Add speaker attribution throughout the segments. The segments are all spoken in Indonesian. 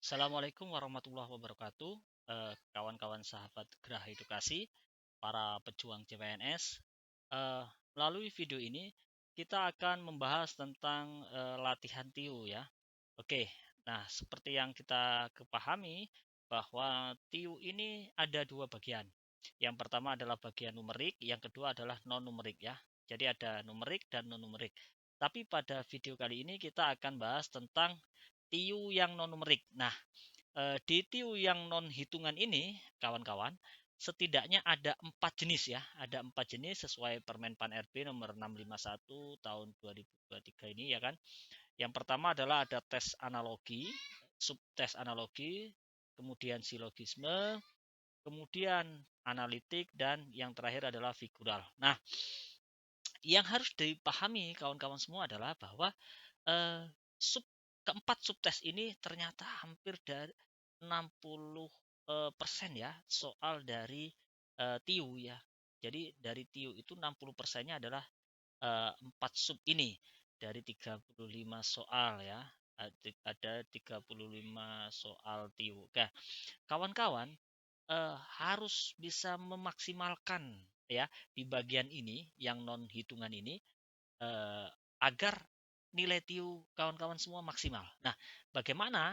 Speaker 1: Assalamualaikum warahmatullahi wabarakatuh, kawan-kawan sahabat Geraha Edukasi, para pejuang CPNS. Melalui video ini kita akan membahas tentang latihan TIU ya. Oke, nah seperti yang kita kepahami bahwa TIU ini ada dua bagian. Yang pertama adalah bagian numerik, yang kedua adalah non numerik ya. Jadi ada numerik dan non numerik. Tapi pada video kali ini kita akan bahas tentang TIU yang non numerik. Nah, di TIU yang non hitungan ini, kawan-kawan, setidaknya ada 4 jenis ya. Ada 4 jenis sesuai Permen Pan RB nomor 651 tahun 2023 ini ya kan. Yang pertama adalah ada tes analogi, subtes analogi, kemudian silogisme, kemudian analitik, dan yang terakhir adalah figural. Nah, yang harus dipahami kawan-kawan semua adalah bahwa eh, sub keempat subtes ini ternyata hampir dari 60 persen ya soal dari TIU ya. Jadi dari TIU itu 60 persennya adalah 4 sub ini dari 35 soal ya. Ada 35 soal TIU. Nah, kawan-kawan harus bisa memaksimalkan ya di bagian ini yang non hitungan ini agar nilai TIU kawan-kawan semua maksimal. Nah, bagaimana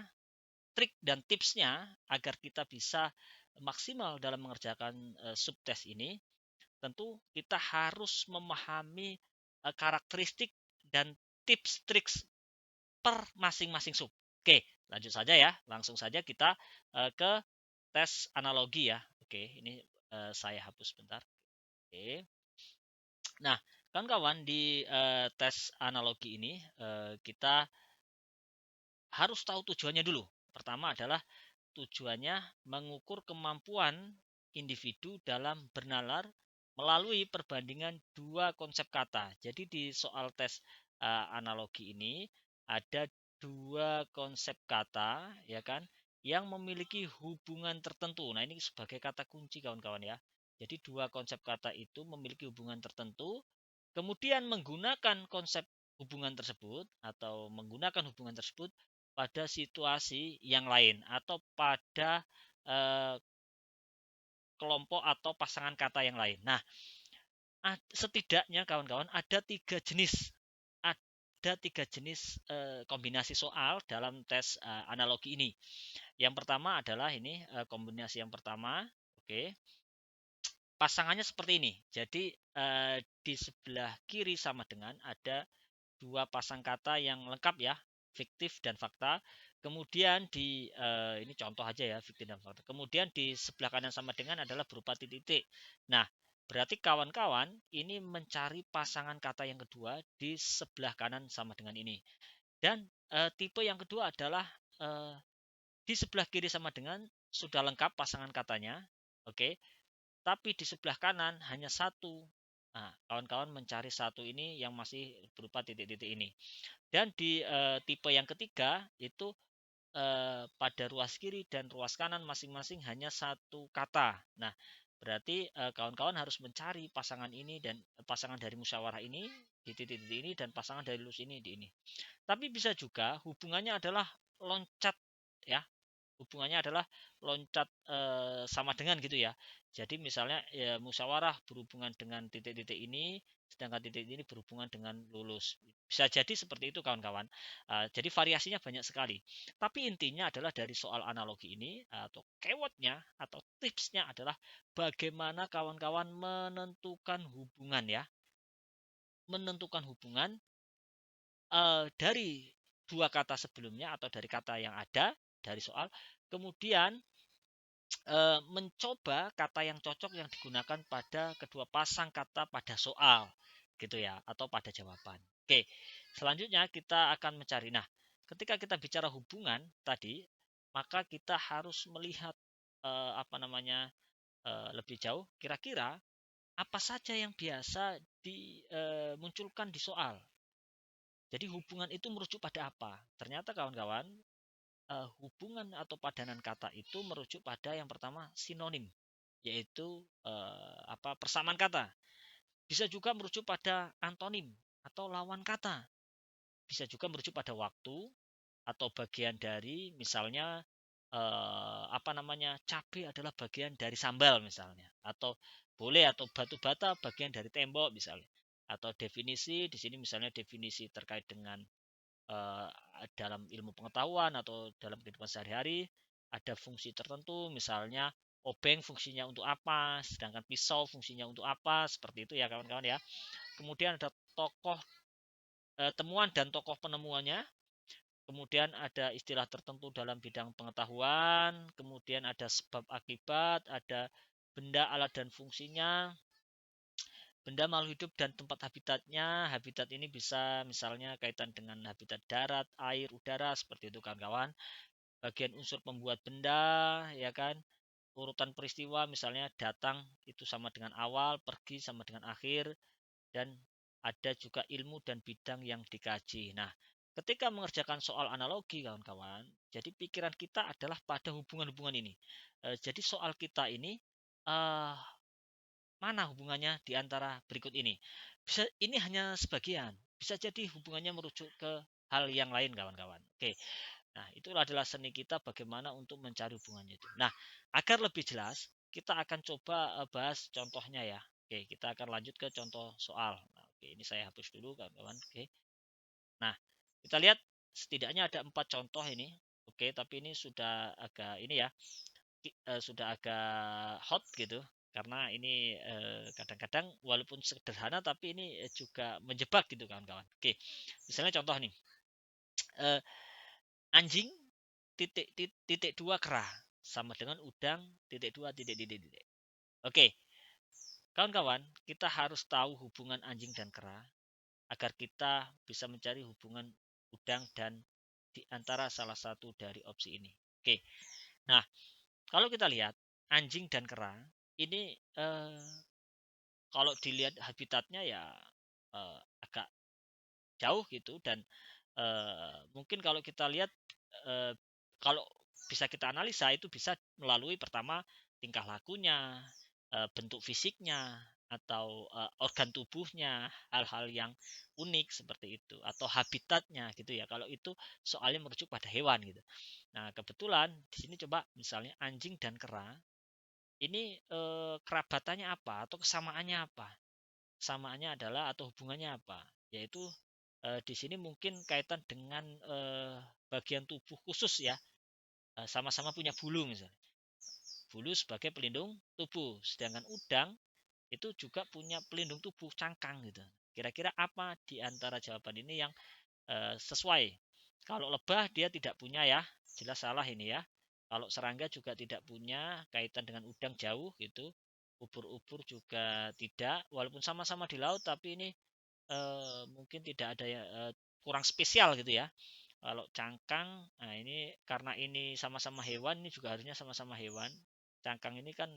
Speaker 1: trik dan tipsnya agar kita bisa maksimal dalam mengerjakan subtes ini? Tentu kita harus memahami karakteristik dan tips trik per masing-masing sub. Oke, lanjut saja ya. Langsung saja kita ke tes analogi ya. Oke, ini saya hapus bentar. Oke. Nah, kawan-kawan di tes analogi ini kita harus tahu tujuannya dulu. Pertama adalah tujuannya mengukur kemampuan individu dalam bernalar melalui perbandingan dua konsep kata. Jadi di soal tes analogi ini ada dua konsep kata ya kan yang memiliki hubungan tertentu. Nah, ini sebagai kata kunci kawan-kawan ya. Jadi dua konsep kata itu memiliki hubungan tertentu, kemudian menggunakan konsep hubungan tersebut atau menggunakan hubungan tersebut pada situasi yang lain atau pada eh, kelompok atau pasangan kata yang lain. Nah, setidaknya kawan-kawan ada tiga jenis kombinasi soal dalam tes analogi ini. Yang pertama adalah ini kombinasi yang pertama. Oke, pasangannya seperti ini. Jadi di sebelah kiri sama dengan ada dua pasang kata yang lengkap ya, fiktif dan fakta. Kemudian di ini contoh aja ya, fiktif dan fakta. Kemudian di sebelah kanan sama dengan adalah berupa titik-titik. Nah, berarti kawan-kawan ini mencari pasangan kata yang kedua di sebelah kanan sama dengan ini. Dan tipe yang kedua adalah eh, di sebelah kiri sama dengan sudah lengkap pasangan katanya. Oke, tapi di sebelah kanan hanya satu. Nah, kawan-kawan mencari satu ini yang masih berupa titik-titik ini. Dan di tipe yang ketiga itu pada ruas kiri dan ruas kanan masing-masing hanya satu kata. Nah, berarti kawan-kawan harus mencari pasangan ini dan pasangan dari musyawarah ini di titik-titik ini dan pasangan dari lulus ini di ini. Tapi bisa juga hubungannya adalah loncat ya, hubungannya adalah loncat sama dengan gitu ya. Jadi misalnya ya, musyawarah berhubungan dengan titik-titik ini, sedangkan titik ini berhubungan dengan lulus. Bisa jadi seperti itu kawan-kawan. Jadi variasinya banyak sekali. Tapi intinya adalah dari soal analogi ini atau keywordnya atau tipsnya adalah bagaimana kawan-kawan menentukan hubungan ya, menentukan hubungan dari dua kata sebelumnya atau dari kata yang ada dari soal, kemudian mencoba kata yang cocok yang digunakan pada kedua pasang kata pada soal gitu ya atau pada jawaban. Oke, selanjutnya kita akan mencari. Nah, ketika kita bicara hubungan tadi, maka kita harus melihat apa namanya lebih jauh. Kira-kira apa saja yang biasa dimunculkan di soal. Jadi hubungan itu merujuk pada apa? Ternyata kawan-kawan hubungan atau padanan kata itu merujuk pada yang pertama sinonim, yaitu persamaan kata. Bisa juga merujuk pada antonim atau lawan kata. Bisa juga merujuk pada waktu atau bagian dari, misalnya apa namanya, cabai adalah bagian dari sambal misalnya, atau boleh, atau batu bata bagian dari tembok misalnya, atau definisi di sini misalnya definisi terkait dengan eh, dalam ilmu pengetahuan atau dalam kehidupan sehari-hari ada fungsi tertentu, misalnya obeng fungsinya untuk apa, sedangkan pisau fungsinya untuk apa, seperti itu ya kawan-kawan ya. Kemudian ada tokoh temuan dan tokoh penemuannya. Kemudian ada istilah tertentu dalam bidang pengetahuan, kemudian ada sebab akibat, ada benda, alat dan fungsinya, benda makhluk hidup dan tempat habitatnya. Habitat ini bisa misalnya kaitan dengan habitat darat, air, udara, seperti itu kawan-kawan. Bagian unsur pembuat benda, ya kan. Urutan peristiwa misalnya datang itu sama dengan awal, pergi sama dengan akhir, dan ada juga ilmu dan bidang yang dikaji. Nah, ketika mengerjakan soal analogi kawan-kawan, jadi pikiran kita adalah pada hubungan-hubungan ini. Jadi soal kita ini eh, mana hubungannya di antara berikut ini? Bisa ini hanya sebagian, bisa jadi hubungannya merujuk ke hal yang lain kawan-kawan. Oke. Nah, itulah adalah seni kita bagaimana untuk mencari hubungannya itu. Nah, agar lebih jelas, kita akan coba bahas contohnya ya. Oke, kita akan lanjut ke contoh soal. Nah, oke, ini saya hapus dulu kawan-kawan. Oke. Nah, kita lihat setidaknya ada 4 contoh ini. Oke, tapi ini sudah agak ini ya, sudah agak hot gitu. Karena ini kadang-kadang walaupun sederhana tapi ini juga menjebak gitu kawan-kawan. Oke, misalnya contoh nih, eh, anjing titik titik, titik dua kera sama dengan udang titik dua titik titik titik. Oke, kawan-kawan, kita harus tahu hubungan anjing dan kera agar kita bisa mencari hubungan udang dan di antara salah satu dari opsi ini. Oke, nah kalau kita lihat anjing dan kera ini kalau dilihat habitatnya ya agak jauh gitu, dan mungkin kalau kita lihat eh, kalau bisa kita analisa itu bisa melalui pertama tingkah lakunya, bentuk fisiknya, atau organ tubuhnya, hal-hal yang unik seperti itu, atau habitatnya gitu ya. Kalau itu soalnya merujuk pada hewan gitu. Nah, kebetulan di sini coba misalnya anjing dan kera ini kerabatannya apa atau kesamaannya apa? Samaannya adalah atau hubungannya apa? Yaitu di sini mungkin kaitan dengan bagian tubuh khusus ya, sama-sama punya bulu misalnya. Bulu sebagai pelindung tubuh, sedangkan udang itu juga punya pelindung tubuh cangkang gitu. Kira-kira apa di antara jawaban ini yang sesuai? Kalau lebah dia tidak punya ya, jelas salah ini ya. Kalau serangga juga tidak punya, kaitan dengan udang jauh gitu. Ubur-ubur juga tidak, walaupun sama-sama di laut tapi ini mungkin tidak ada ya, kurang spesial gitu ya. Kalau cangkang, nah ini karena ini sama-sama hewan, ini juga harusnya sama-sama hewan. Cangkang ini kan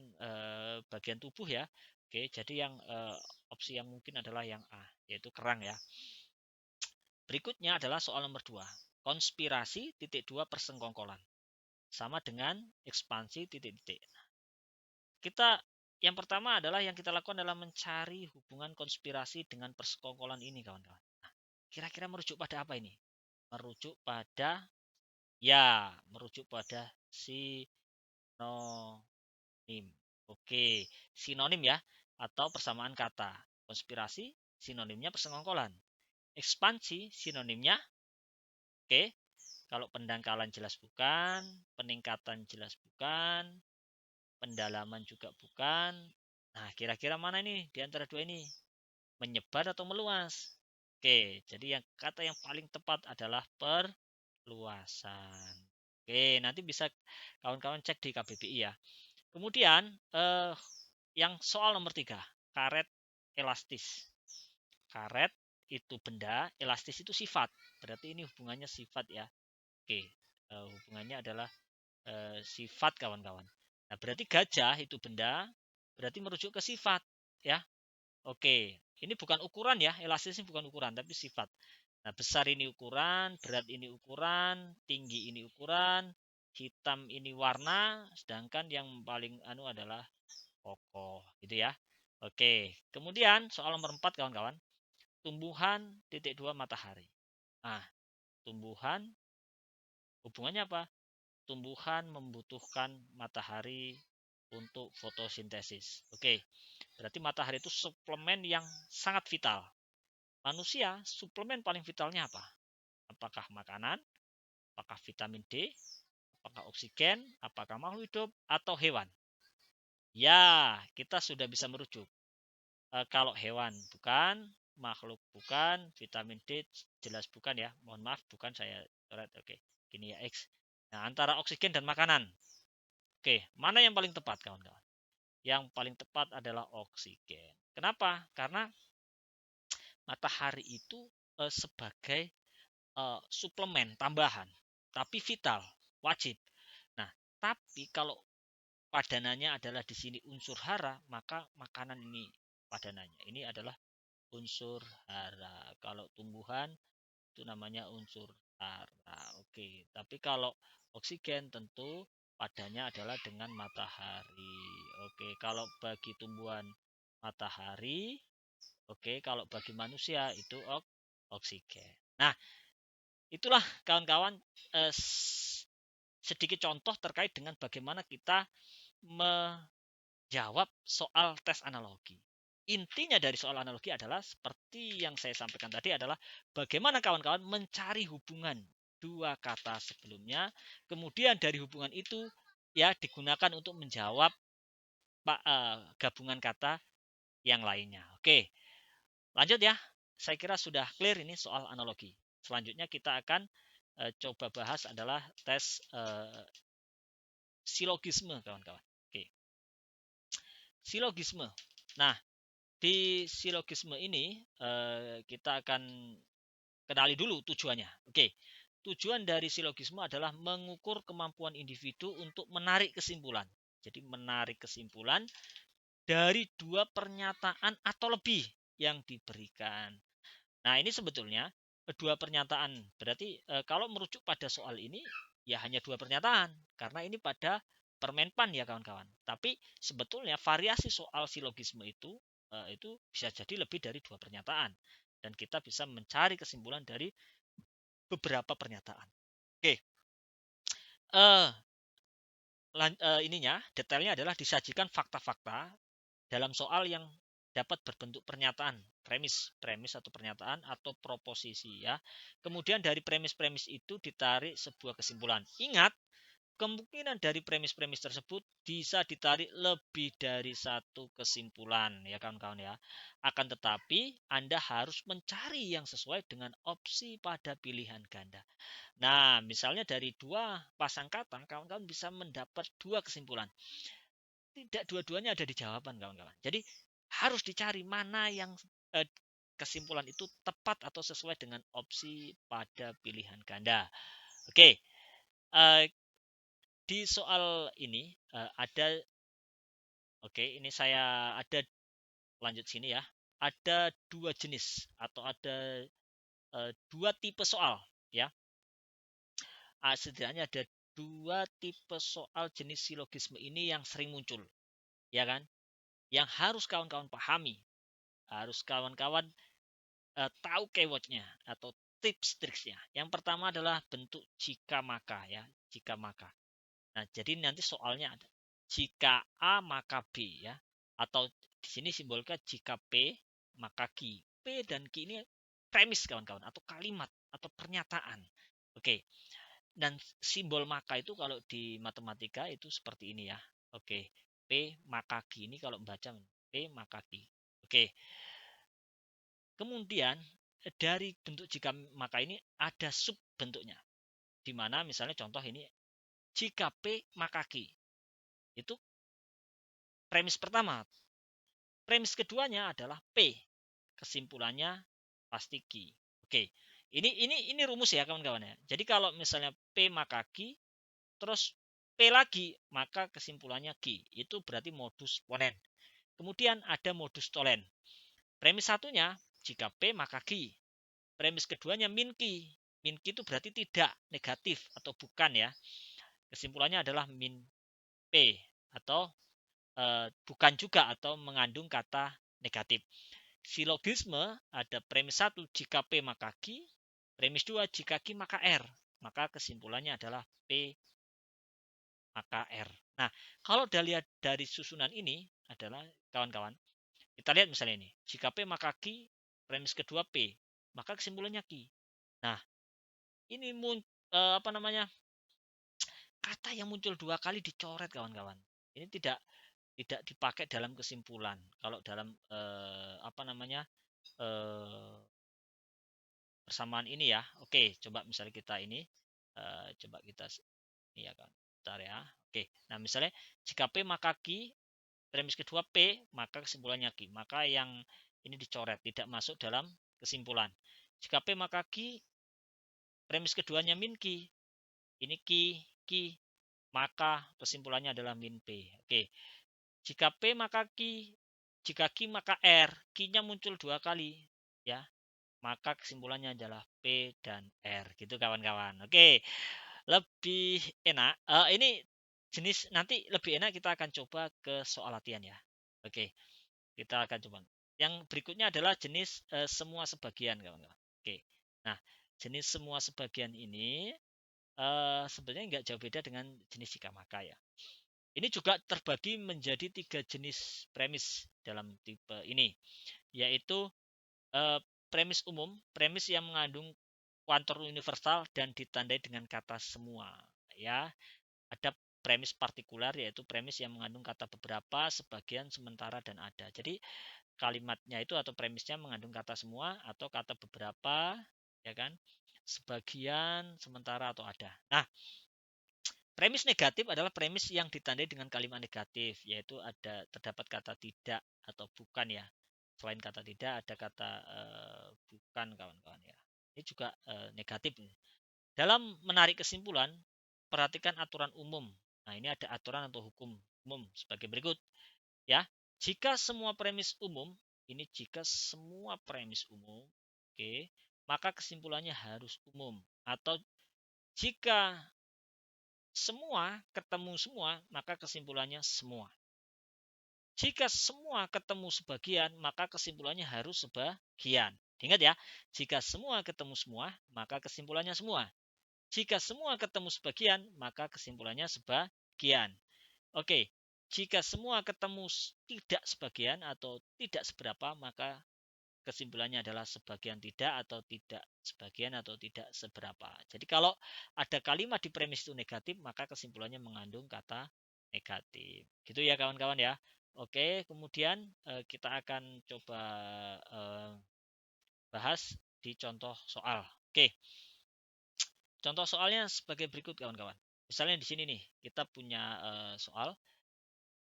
Speaker 1: bagian tubuh ya. Oke, jadi yang opsi yang mungkin adalah yang A, yaitu kerang ya. Berikutnya adalah soal nomor 2. Konspirasi titik 2 persengkongkolan. Sama dengan ekspansi titik titik. Kita yang pertama adalah yang kita lakukan adalah mencari hubungan konspirasi dengan persekongkolan ini kawan-kawan. Nah, kira-kira merujuk pada apa ini? Merujuk pada merujuk pada sinonim. Oke, sinonim ya, atau persamaan kata. Konspirasi sinonimnya persengkongkolan. Ekspansi sinonimnya, oke, kalau pendangkalan jelas bukan, peningkatan jelas bukan, pendalaman juga bukan. Nah, kira-kira mana ini di antara dua ini? Menyebar atau meluas? Oke, jadi yang kata yang paling tepat adalah perluasan. Oke, nanti bisa kawan-kawan cek di KBBI ya. Kemudian yang soal nomor 3, karet elastis. Karet itu benda, elastis itu sifat. Berarti ini hubungannya sifat ya. Oke, hubungannya adalah sifat kawan-kawan. Nah, berarti gajah itu benda, berarti merujuk ke sifat ya. Oke, ini bukan ukuran ya, elastis ini bukan ukuran tapi sifat. Nah, besar ini ukuran, berat ini ukuran, tinggi ini ukuran, hitam ini warna, sedangkan yang paling anu adalah kokoh, gitu ya. Oke, kemudian soal nomor 4 kawan-kawan, tumbuhan titik 2 matahari. Nah, tumbuhan hubungannya apa? tumbuhan membutuhkan matahari untuk fotosintesis. Oke, berarti matahari itu suplemen yang sangat vital. Manusia, suplemen paling vitalnya apa? Apakah makanan? Apakah vitamin D? Apakah oksigen? Apakah makhluk hidup? Atau hewan? Ya, kita sudah bisa merujuk. Kalau hewan bukan, makhluk bukan, vitamin D jelas bukan ya. Mohon maaf, bukan saya coret. Oke, gini ya X. Nah, antara oksigen dan makanan. Oke, mana yang paling tepat kawan-kawan? Yang paling tepat adalah oksigen. Kenapa? Karena matahari itu sebagai suplemen tambahan, tapi vital, wajib. Nah, tapi kalau padanannya adalah di sini unsur hara, maka makanan ini padanannya. Ini adalah unsur hara. Kalau tumbuhan itu namanya unsur hara. Oke, tapi kalau oksigen tentu padanya adalah dengan matahari. Oke, kalau bagi tumbuhan matahari, oke, kalau bagi manusia itu oksigen. Nah, itulah kawan-kawan eh, sedikit contoh terkait dengan bagaimana kita menjawab soal tes analogi. Intinya dari soal analogi adalah seperti yang saya sampaikan tadi adalah bagaimana kawan-kawan mencari hubungan dua kata sebelumnya, kemudian dari hubungan itu ya digunakan untuk menjawab gabungan kata yang lainnya. Oke, lanjut ya. Saya kira sudah clear ini soal analogi. Selanjutnya kita akan coba bahas adalah tes silogisme kawan-kawan. Oke, silogisme. Nah, di silogisme ini kita akan kenali dulu tujuannya. Oke, tujuan dari silogisme adalah mengukur kemampuan individu untuk menarik kesimpulan. Jadi menarik kesimpulan dari dua pernyataan atau lebih yang diberikan. Nah, ini sebetulnya dua pernyataan. Berarti kalau merujuk pada soal ini ya hanya dua pernyataan karena ini pada permenpan ya kawan-kawan. Tapi sebetulnya variasi soal silogisme itu bisa jadi lebih dari dua pernyataan dan kita bisa mencari kesimpulan dari beberapa pernyataan. Oke. Eh ininya detailnya adalah disajikan fakta-fakta dalam soal yang dapat berbentuk pernyataan, premis atau pernyataan atau proposisi ya. Kemudian dari premis-premis itu ditarik sebuah kesimpulan. Ingat, kemungkinan dari premis-premis tersebut bisa ditarik lebih dari satu kesimpulan ya kawan-kawan ya. Akan tetapi Anda harus mencari yang sesuai dengan opsi pada pilihan ganda. Nah, misalnya dari dua pasang kata, kawan-kawan bisa mendapat dua kesimpulan. Tidak dua-duanya ada di jawaban kawan-kawan. Jadi harus dicari mana yang eh, kesimpulan itu tepat atau sesuai dengan opsi pada pilihan ganda. Oke, eh, di soal ini ini saya ada lanjut sini ya. Ada dua jenis atau ada dua tipe soal ya. Setidaknya ada dua tipe soal jenis silogisme ini yang sering muncul, ya kan? Yang harus kawan-kawan pahami, harus kawan-kawan tahu keywordnya atau tips-triksnya. Yang pertama adalah bentuk jika maka ya, jika maka. Nah, jadi nanti soalnya ada jika A maka B ya, atau di sini simbolnya jika P maka Q. P dan Q ini premis kawan-kawan atau kalimat atau pernyataan. Oke. Dan simbol maka itu kalau di matematika itu seperti ini ya. Oke. P maka Q ini kalau membaca P maka Q. Oke. Kemudian dari bentuk jika maka ini ada sub bentuknya. Di mana misalnya contoh ini jika P maka Q. Itu premis pertama. Premis keduanya adalah P. Kesimpulannya pasti Q. Oke. Ini rumus ya kawan-kawan ya. Jadi kalau misalnya P maka Q terus P lagi, maka kesimpulannya Q. Itu berarti modus ponen. Kemudian ada modus tolen. Premis satunya, jika P maka Q. Premis keduanya min Q. Min Q itu berarti tidak, negatif atau bukan ya. Kesimpulannya adalah min P atau bukan juga atau mengandung kata negatif. Silogisme ada premis 1 jika P maka Q, premis 2 jika Q maka R. Maka kesimpulannya adalah P maka R. Nah, kalau dilihat dari susunan ini adalah kawan-kawan, kita lihat misalnya ini, jika P maka Q, premis kedua P, maka kesimpulannya Q. Nah, ini apa namanya, kata yang muncul dua kali dicoret kawan-kawan. Ini tidak dipakai dalam kesimpulan. Kalau dalam apa namanya persamaan ini ya. Oke, coba misalnya kita ini coba kita ini ya kan. Bentar ya. Oke. Nah, misalnya jika P maka Q, premis kedua P, maka kesimpulannya Q. Maka yang ini dicoret, tidak masuk dalam kesimpulan. Jika P maka Q, premis keduanya min Q. Ini Q, maka kesimpulannya adalah min P. Oke. Jika P maka Q, jika Q maka R, Q-nya muncul dua kali, ya, maka kesimpulannya adalah P dan R, gitu kawan-kawan. Oke, lebih enak. Ini jenis nanti lebih enak kita akan coba ke soal latihan ya. Oke, kita akan coba. Yang berikutnya adalah jenis semua sebagian kawan-kawan. Oke, nah jenis semua sebagian ini sebenarnya nggak jauh beda dengan jenis jika maka ya. Ini juga terbagi menjadi tiga jenis premis dalam tipe ini, yaitu premis umum, premis yang mengandung kuantum universal dan ditandai dengan kata semua. Ya, ada premis partikular yaitu premis yang mengandung kata beberapa, sebagian, sementara dan ada. Jadi kalimatnya itu atau premisnya mengandung kata semua atau kata beberapa, ya kan? Sebagian, sementara atau ada. Nah, premis negatif adalah premis yang ditandai dengan kalimat negatif, yaitu terdapat kata tidak atau bukan ya. Selain kata tidak ada kata bukan kawan-kawan ya. Ini juga negatif. Dalam menarik kesimpulan, perhatikan aturan umum. Nah, ini ada aturan atau hukum umum sebagai berikut ya. Jika semua premis umum, ini jika semua premis umum, oke, maka kesimpulannya harus umum. Atau jika semua ketemu semua, maka kesimpulannya semua. Jika semua ketemu sebagian, maka kesimpulannya harus sebagian. Ingat ya, jika semua ketemu semua, maka kesimpulannya semua. Jika semua ketemu sebagian, maka kesimpulannya sebagian. Oke, jika semua ketemu tidak sebagian atau tidak seberapa, maka kesimpulannya adalah sebagian tidak atau tidak sebagian atau tidak seberapa. Jadi kalau ada kalimat di premis itu negatif, maka kesimpulannya mengandung kata negatif. Gitu ya kawan-kawan ya. Oke, kemudian kita akan coba bahas di contoh soal. Oke, contoh soalnya sebagai berikut kawan-kawan. Misalnya di sini nih, kita punya soal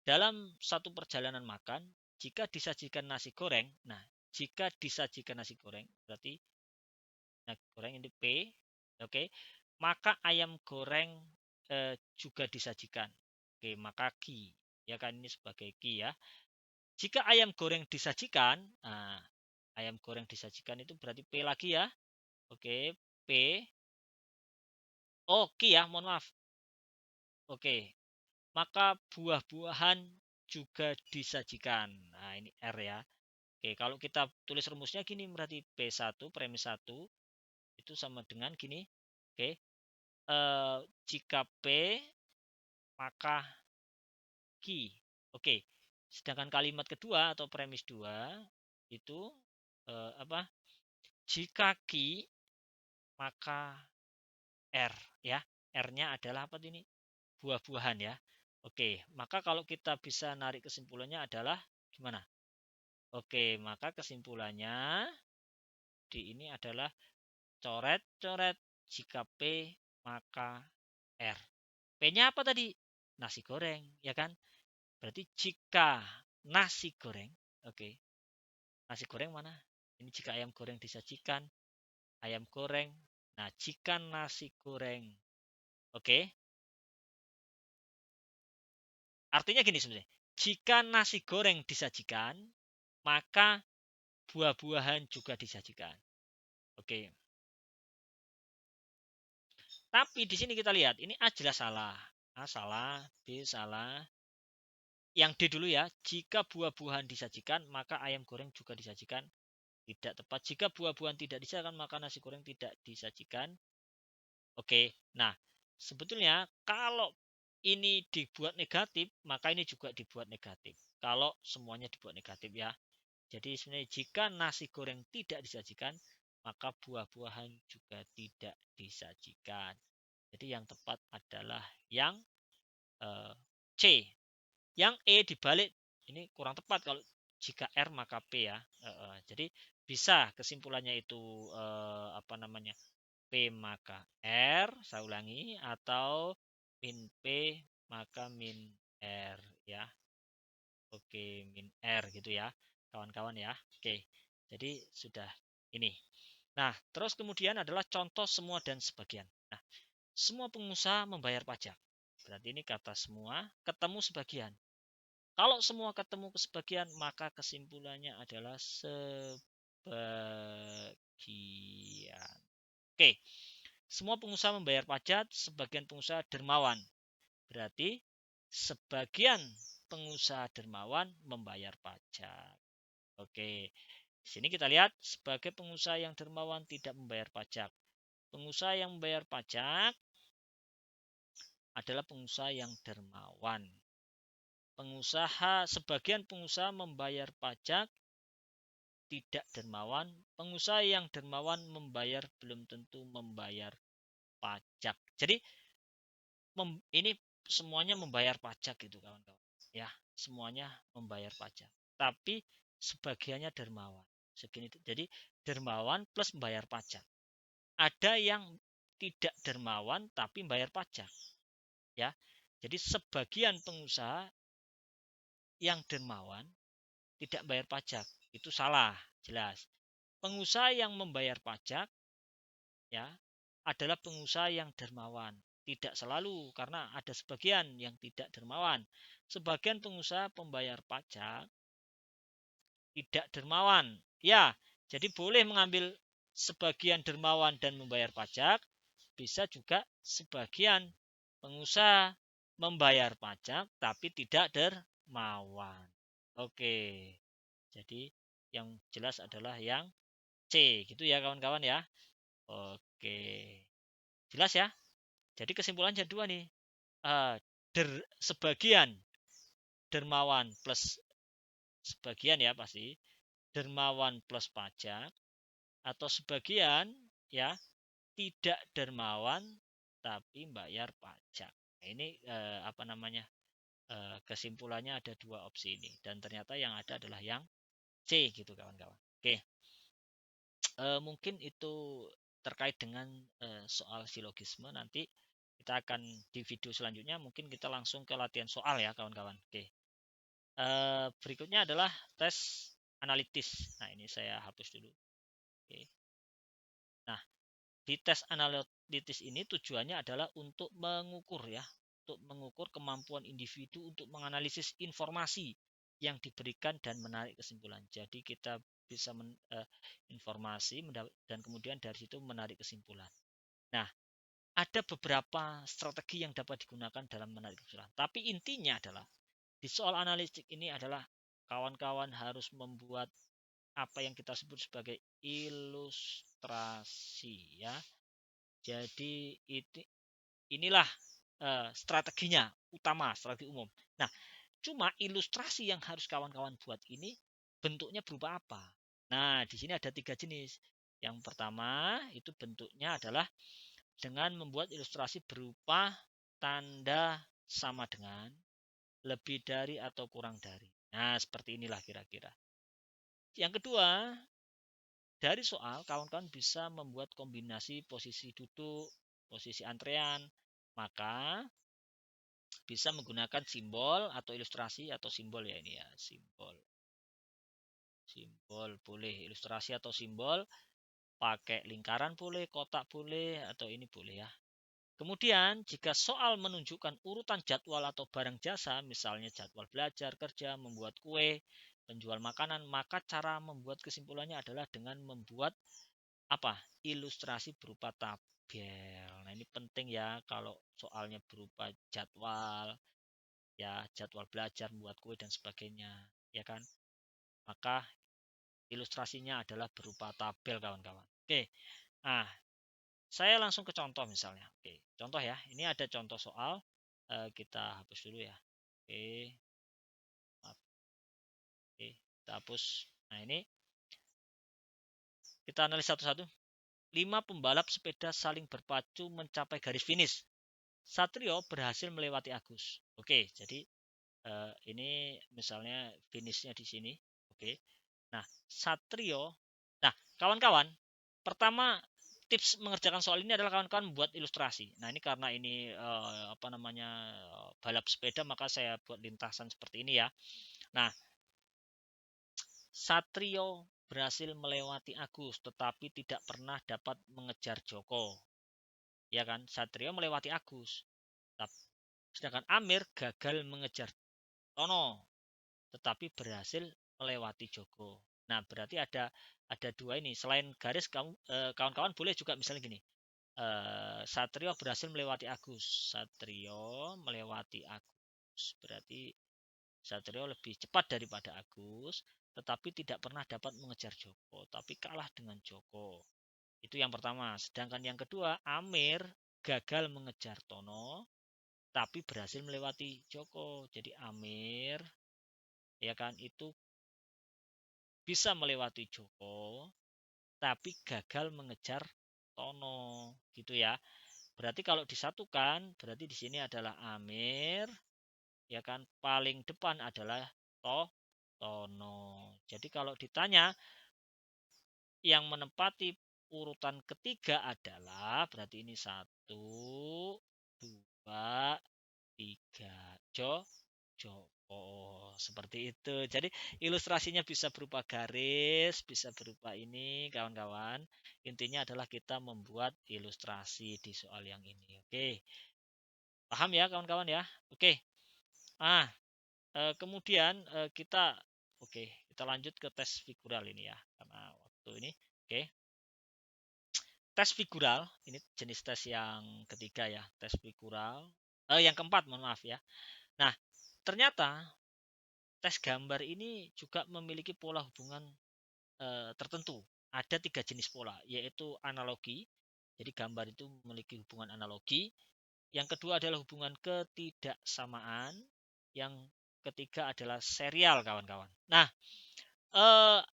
Speaker 1: dalam satu perjalanan makan, jika disajikan nasi goreng, nah jika disajikan nasi goreng, berarti nasi goreng ini P, oke, maka ayam goreng juga disajikan, oke, maka Q, ya kan ini sebagai Q ya. Jika ayam goreng disajikan, nah, ayam goreng disajikan itu berarti P lagi ya, oke, P, oh Q ya, mohon maaf, oke, maka buah-buahan juga disajikan. Nah, ini R ya. Oke, kalau kita tulis rumusnya gini berarti P1 premis 1 itu sama dengan gini. Oke. Jika P maka Q. Oke. Sedangkan kalimat kedua atau premis 2 itu apa? Jika Q maka R ya. R-nya adalah apa ini? Buah-buahan ya. Oke, maka kalau kita bisa narik kesimpulannya adalah gimana? Oke, maka kesimpulannya di ini adalah coret-coret jika P maka R. P-nya apa tadi? Nasi goreng, ya kan? Berarti jika nasi goreng, oke. Nasi goreng mana? Ini jika ayam goreng disajikan, ayam goreng. Nah, jika nasi goreng, oke. Artinya gini sebenarnya. Jika nasi goreng disajikan, maka buah-buahan juga disajikan. Oke. Tapi di sini kita lihat, ini A jelas salah. A salah, B salah. Yang D dulu ya, jika buah-buahan disajikan, maka ayam goreng juga disajikan. Tidak tepat. Jika buah-buahan tidak disajikan, maka nasi goreng tidak disajikan. Oke, nah sebetulnya kalau ini dibuat negatif, maka ini juga dibuat negatif. Kalau semuanya dibuat negatif ya. Jadi sebenarnya jika nasi goreng tidak disajikan, maka buah-buahan juga tidak disajikan. Jadi yang tepat adalah yang C. Yang E dibalik ini kurang tepat kalau jika R maka P ya. Jadi bisa kesimpulannya itu apa namanya P maka R, saya ulangi, atau min P maka min R ya. Oke, min R gitu ya, kawan-kawan ya. Oke, jadi sudah ini. Nah, terus kemudian adalah contoh semua dan sebagian. Nah, semua pengusaha membayar pajak. Berarti ini kata semua ketemu sebagian. Kalau semua ketemu ke sebagian, maka kesimpulannya adalah sebagian. Oke, semua pengusaha membayar pajak, sebagian pengusaha dermawan. Berarti sebagian pengusaha dermawan membayar pajak. Oke, di sini kita lihat sebagai pengusaha yang dermawan tidak membayar pajak. Pengusaha yang membayar pajak adalah pengusaha yang dermawan. Sebagian pengusaha membayar pajak tidak dermawan. Pengusaha yang dermawan membayar belum tentu membayar pajak. Jadi ini semuanya membayar pajak gitu kawan-kawan. Ya, semuanya membayar pajak. Tapi sebagiannya dermawan. Segini. Jadi dermawan plus membayar pajak. Ada yang tidak dermawan tapi membayar pajak. Ya. Jadi sebagian pengusaha yang dermawan tidak bayar pajak. Itu salah, jelas. Pengusaha yang membayar pajak ya adalah pengusaha yang dermawan. Tidak selalu karena ada sebagian yang tidak dermawan. Sebagian pengusaha pembayar pajak tidak dermawan. Ya, jadi boleh mengambil sebagian dermawan dan membayar pajak, bisa juga sebagian pengusaha membayar pajak tapi tidak dermawan. Oke. Jadi yang jelas adalah yang C gitu ya kawan-kawan ya. Oke. Jelas ya? Jadi kesimpulannya dua nih. Uh, sebagian dermawan plus sebagian ya pasti dermawan plus pajak atau sebagian ya tidak dermawan tapi bayar pajak. Nah, ini apa namanya kesimpulannya ada dua opsi ini dan ternyata yang ada adalah yang C gitu kawan-kawan. Oke, mungkin itu terkait dengan soal silogisme nanti kita akan di video selanjutnya mungkin kita langsung ke latihan soal ya kawan-kawan. Oke. Berikutnya adalah tes analitis. Nah, ini saya hapus dulu. Oke. Nah, di tes analitis ini tujuannya adalah untuk mengukur ya, untuk mengukur kemampuan individu untuk menganalisis informasi yang diberikan dan menarik kesimpulan. Jadi kita bisa informasi dan kemudian dari situ menarik kesimpulan. Nah, ada beberapa strategi yang dapat digunakan dalam menarik kesimpulan. Tapi intinya adalah di soal analitik ini adalah kawan-kawan harus membuat apa yang kita sebut sebagai ilustrasi ya. Jadi inilah strateginya utama, strategi umum. Nah, cuma ilustrasi yang harus kawan-kawan buat ini bentuknya berupa apa? Nah, di sini ada 3 jenis. Yang pertama itu bentuknya adalah dengan membuat ilustrasi berupa tanda sama dengan, lebih dari atau kurang dari. Nah, seperti inilah kira-kira. Yang kedua, dari soal kawan-kawan bisa membuat kombinasi posisi duduk, posisi antrean, maka bisa menggunakan simbol atau ilustrasi atau simbol ya ini ya, simbol. Simbol boleh, ilustrasi atau simbol, pakai lingkaran boleh, kotak boleh, atau ini boleh ya. Kemudian, jika soal menunjukkan urutan jadwal atau barang jasa, misalnya jadwal belajar, kerja, membuat kue, penjual makanan, maka cara membuat kesimpulannya adalah dengan membuat apa? Ilustrasi berupa tabel. Nah, ini penting ya kalau soalnya berupa jadwal, ya, jadwal belajar, membuat kue dan sebagainya, ya kan? Maka ilustrasinya adalah berupa tabel, kawan-kawan. Oke. Nah, saya langsung ke contoh misalnya. Oke, contoh ya. Ini ada contoh soal. kita hapus dulu ya. Oke, maaf. Oke, kita hapus. Nah, ini kita analis satu-satu. 5 pembalap sepeda saling berpacu mencapai garis finish. Satrio berhasil melewati Agus. Oke, jadi ini misalnya finishnya di sini. Oke. Nah, Satrio. Nah, kawan-kawan, pertama tips mengerjakan soal ini adalah kawan-kawan membuat ilustrasi. Nah, ini karena ini balap sepeda, maka saya buat lintasan seperti ini ya. Nah, Satrio berhasil melewati Agus, tetapi tidak pernah dapat mengejar Joko. Ya kan, Satrio melewati Agus. Sedangkan Amir gagal mengejar Tono, tetapi berhasil melewati Joko. Nah, berarti ada dua ini. Selain garis, kawan-kawan boleh juga misalnya gini. Satrio berhasil melewati Agus. Satrio melewati Agus. Berarti Satrio lebih cepat daripada Agus, tetapi tidak pernah dapat mengejar Joko, tapi kalah dengan Joko. Itu yang pertama. Sedangkan yang kedua, Amir gagal mengejar Tono, tapi berhasil melewati Joko. Jadi Amir ya kan itu bisa melewati Joko, tapi gagal mengejar Tono, gitu ya. Berarti kalau disatukan, berarti di sini adalah Amir, ya kan paling depan adalah Tono. Jadi kalau ditanya yang menempati urutan ketiga adalah berarti ini 1, 2, 3. Joko. Seperti itu. Jadi ilustrasinya bisa berupa garis, bisa berupa ini kawan-kawan. Intinya adalah kita membuat ilustrasi di soal yang ini. Oke. Paham ya kawan-kawan ya? Oke. Ah, kemudian kita lanjut ke tes figural ini ya. Karena waktu ini. Oke. Tes figural, ini jenis tes yang ketiga ya, tes figural. Yang keempat, mohon maaf ya. Nah, ternyata tes gambar ini juga memiliki pola hubungan tertentu. Ada 3 jenis pola, yaitu analogi. Jadi gambar itu memiliki hubungan analogi. Yang kedua adalah hubungan ketidaksamaan. Yang ketiga adalah serial, kawan-kawan. Nah,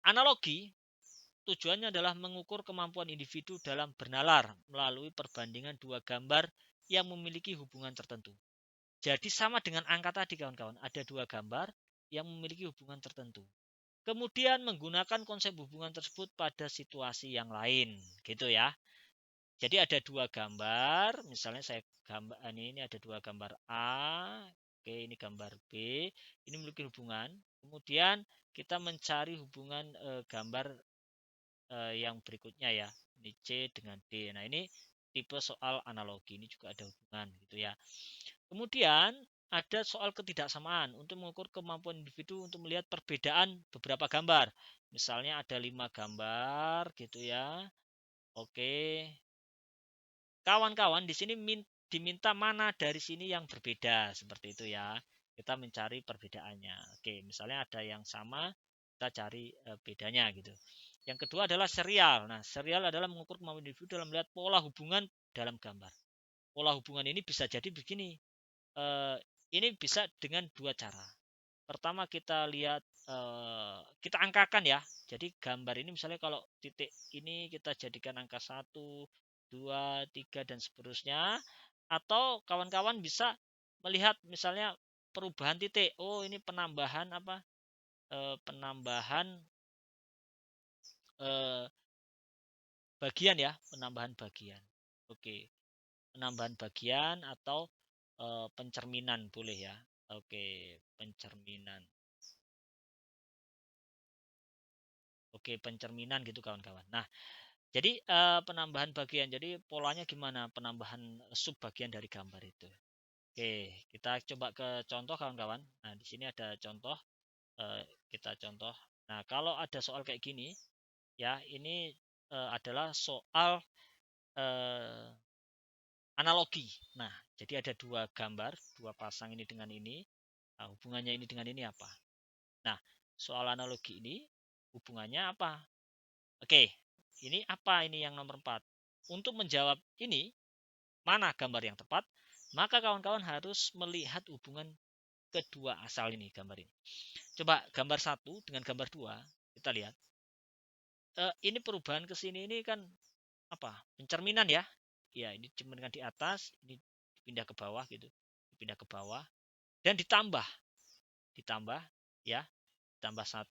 Speaker 1: analogi tujuannya adalah mengukur kemampuan individu dalam bernalar melalui perbandingan dua gambar yang memiliki hubungan tertentu. Jadi sama dengan angka tadi kawan-kawan, ada dua gambar yang memiliki hubungan tertentu. Kemudian menggunakan konsep hubungan tersebut pada situasi yang lain, gitu ya. Jadi ada dua gambar, misalnya saya gambar ini ada dua gambar A, oke ini gambar B, ini memiliki hubungan. Kemudian kita mencari hubungan gambar yang berikutnya ya, ini C dengan D. Nah ini tipe soal analogi, ini juga ada hubungan gitu ya. Kemudian ada soal ketidaksamaan untuk mengukur kemampuan individu untuk melihat perbedaan beberapa gambar. Misalnya ada 5 gambar gitu ya. Oke. Kawan-kawan di sini diminta mana dari sini yang berbeda seperti itu ya. Kita mencari perbedaannya. Oke, misalnya ada yang sama, kita cari bedanya gitu. Yang kedua adalah serial. Nah, serial adalah mengukur kemampuan individu dalam melihat pola hubungan dalam gambar. Pola hubungan ini bisa jadi begini. Ini bisa dengan dua cara. Pertama kita lihat, kita angkakan ya. Jadi gambar ini misalnya kalau titik ini kita jadikan angka 1, 2, 3 dan seterusnya. Atau kawan-kawan bisa melihat misalnya perubahan titik. Oh ini penambahan apa? Penambahan bagian ya, penambahan bagian. Oke, penambahan bagian atau pencerminan boleh ya. Oke, pencerminan. Oke, pencerminan gitu kawan-kawan. Nah, jadi penambahan bagian. Jadi polanya gimana? Penambahan sub bagian dari gambar itu. Oke, kita coba ke contoh kawan-kawan. Nah, di sini ada contoh. Kita contoh. Nah, kalau ada soal kayak gini, ya ini adalah soal analogi. Nah, jadi ada dua gambar, dua pasang ini dengan ini. Nah, hubungannya ini dengan ini apa? Nah, soal analogi ini hubungannya apa? Oke, ini apa ini yang nomor 4? Untuk menjawab ini, mana gambar yang tepat? Maka kawan-kawan harus melihat hubungan kedua asal ini, gambar ini. Coba gambar 1 dengan gambar 2 kita lihat. Ini perubahan ke sini ini kan apa? Pencerminan ya. Ya, ini cerminkan di atas, ini pindah ke bawah gitu. Pindah ke bawah dan ditambah ya, tambah 1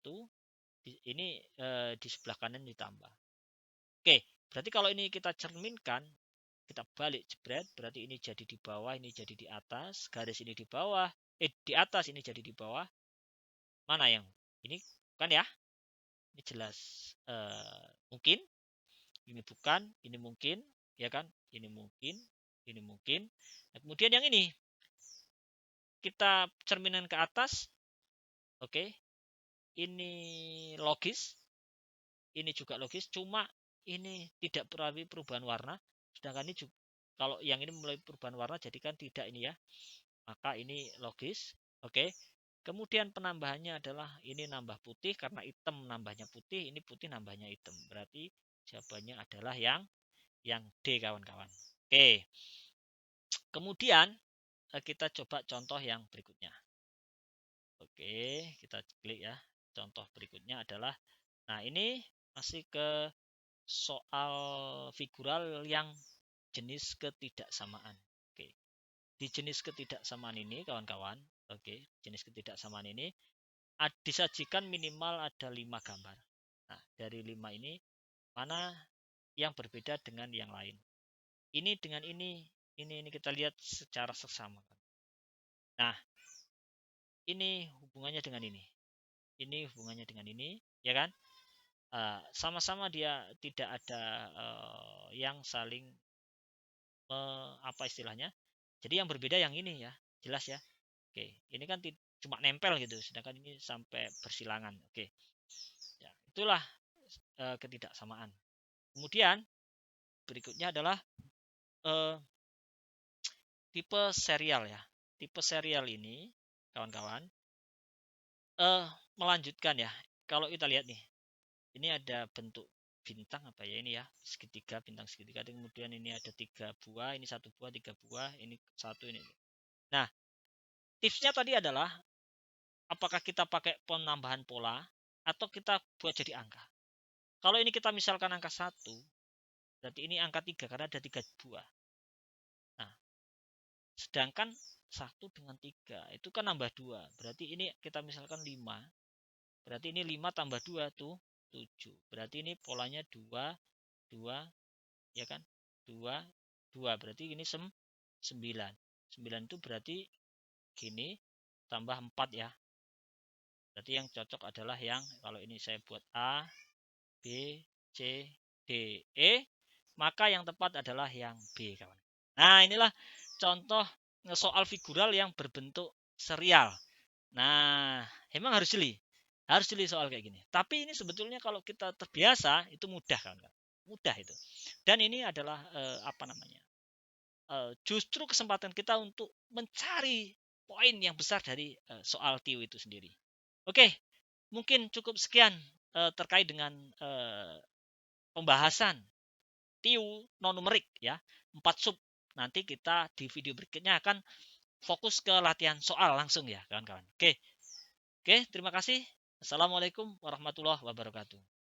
Speaker 1: ini di sebelah kanan ditambah. Oke, berarti kalau ini kita cerminkan, kita balik jebret, berarti ini jadi di bawah, ini jadi di atas, garis ini di bawah, di atas ini jadi di bawah. Mana yang ini kan ya? Ini jelas mungkin, ini bukan, ini mungkin, ya kan? Ini mungkin, ini mungkin. Nah, kemudian yang ini kita cerminan ke atas, oke? Ini logis, ini juga logis, cuma ini tidak melalui perubahan warna, sedangkan ini juga, kalau yang ini mulai perubahan warna, jadi kan tidak ini ya, maka ini logis, oke. Kemudian penambahannya adalah ini nambah putih, karena hitam nambahnya putih, ini putih nambahnya hitam, berarti jawabannya adalah yang D, kawan-kawan. Oke, kemudian kita coba contoh yang berikutnya. Oke, kita klik ya. Contoh berikutnya adalah, nah ini masih ke soal figural yang jenis ketidaksamaan. Oke. Di jenis ketidaksamaan ini, kawan-kawan, oke, jenis ketidaksamaan ini disajikan minimal ada 5 gambar. Nah, dari 5 ini mana yang berbeda dengan yang lain? Ini dengan ini kita lihat secara seksama. Nah, ini hubungannya dengan ini. Ini hubungannya dengan ini, ya kan? Sama-sama dia tidak ada yang saling apa istilahnya. Jadi yang berbeda yang ini ya, jelas ya. Oke, ini kan cuma nempel gitu, sedangkan ini sampai bersilangan. Oke, ya, itulah ketidaksamaan. Kemudian berikutnya adalah eh, tipe serial ya. Tipe serial ini, kawan-kawan, melanjutkan ya. Kalau kita lihat nih, ini ada bentuk bintang apa ya ini ya, segitiga, bintang segitiga. Kemudian ini ada 3 buah, ini 1 buah, 3 buah, ini 1 ini. Nah, tipsnya tadi adalah apakah kita pakai penambahan pola atau kita buat jadi angka. Kalau ini kita misalkan angka 1, berarti ini angka 3 karena ada 3 buah. Nah, sedangkan 1 dengan 3 itu kan nambah 2. Berarti ini kita misalkan 5. Berarti ini 5 tambah 2 tuh 7. Berarti ini polanya 2, 2, ya kan? 2, 2. Berarti ini 9. 9 itu berarti gini tambah 4 ya. Berarti yang cocok adalah yang kalau ini saya buat A, B, C, D, E, maka yang tepat adalah yang B, kawan. Nah, inilah contoh soal figural yang berbentuk serial. Nah, emang harus jeli. Harus jeli soal kayak gini. Tapi ini sebetulnya kalau kita terbiasa itu mudah, kawan. Mudah itu. Dan ini adalah apa namanya? Justru kesempatan kita untuk mencari poin yang besar dari soal TIU itu sendiri. Oke, mungkin cukup sekian terkait dengan pembahasan TIU non numerik ya, 4 sub. Nanti kita di video berikutnya akan fokus ke latihan soal langsung ya, kawan-kawan. Oke, terima kasih. Assalamualaikum warahmatullahi wabarakatuh.